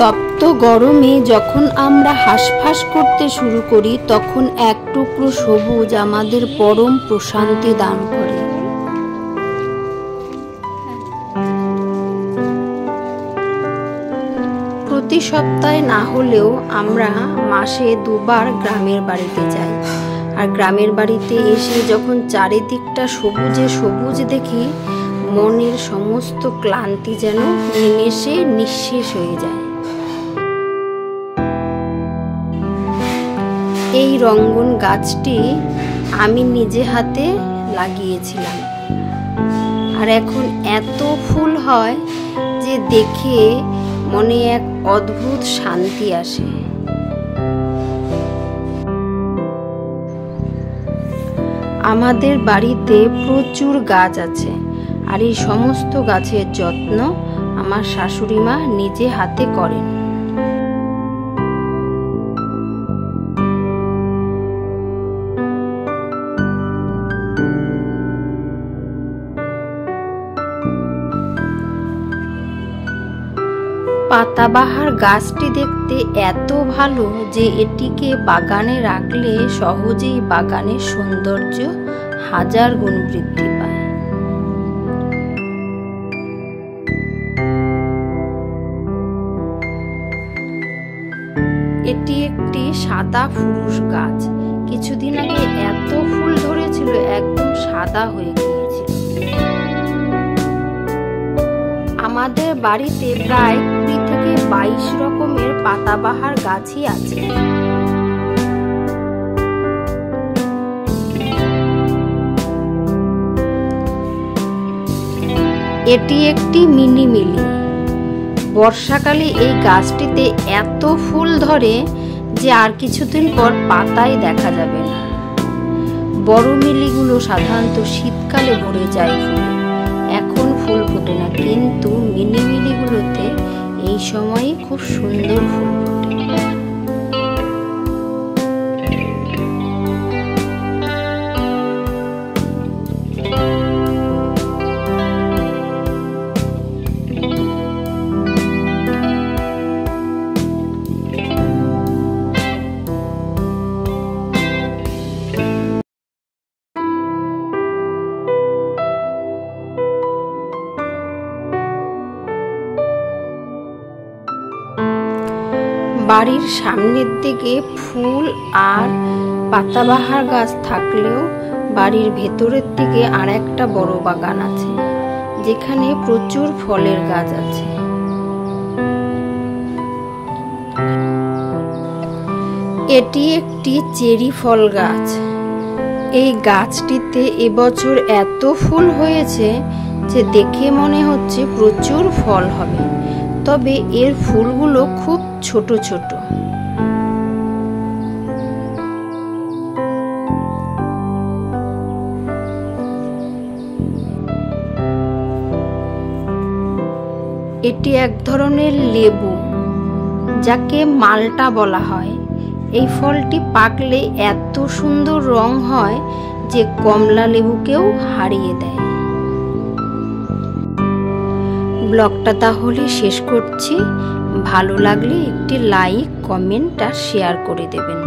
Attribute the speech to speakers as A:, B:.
A: তপ্ত গরমে যখন আমরা হাঁসফাঁস করতে শুরু করি তখন এক টুকরো সবুজ আমাদের পরম প্রশান্তি দান করে। প্রতি সপ্তাহে না হলেও আমরা মাসে দুবার গ্রামের বাড়িতে যাই। আর গ্রামের বাড়িতে এসে যখন চারিদিকটা সবুজে সবুজ দেখি, মনের সমস্ত ক্লান্তি যেন নিমেষে নিঃশেষ হয়ে যায়। এই রঙ্গন গাছটি আমি নিজে হাতে লাগিয়েছিলাম, আর এখন এত ফুল হয় যে দেখে মনে এক অদ্ভুত শান্তি আসে। আমাদের বাড়িতে প্রচুর গাছ আছে, আর এই সমস্ত গাছের যত্ন আমার শাশুড়ি মা নিজে হাতে করেন। পাতাবাহার গাছটি দেখতে এত ভালো যে এটিকে বাগানে রাখলে সহজেই বাগানের সৌন্দর্য হাজার গুণ বৃদ্ধি পায়। এটি একটি সাদা ফুরুষ গাছ। কিছুদিন আগে এত ফুল ধরেছিল, একদম সাদা হয়ে গিয়েছিল। আমাদের বাড়িতে প্রায় 20 থেকে 22 রকমের পাতাবাহার গাছই আছে। এটি একটি মিনি মিলি। বর্ষাকালে এই গাছটিতে এত ফুল ধরে যে আর কিছুদিন পর পাতাই দেখা যাবে না। বড় মিলিগুলো সাধারণত শীতকালে ভরে যায় ফুলে, এখন ফুল ফোটে না, কিন্তু মিনি মিলিগুলোতে এই সময়ে খুব সুন্দর ফুল ফোটে। বাড়ির সামনের দিকে ফুল আর পাতাবাহার গাছ থাকলেও বাড়ির ভেতরের দিকে আর একটা বড় বাগান আছে, যেখানে প্রচুর ফলের গাছ আছে। এটি একটি চেরি ফল গাছ। এই গাছটিতে এবছর এত ফুল হয়েছে যে দেখে মনে হচ্ছে প্রচুর ফল হবে, তবে এর ফুলগুলো খুব ছোট ছোট। এটি এক ধরনের লেবু, যাকে মাল্টা বলা হয়। এই ফলটি পাকলে এত সুন্দর রং হয় যে কমলা লেবুকেও হারিয়ে দেয়। ব্লগটা তাহলে শেষ করছি। ভালো লাগলে একটি লাইক, কমেন্ট আর শেয়ার করে দেবেন।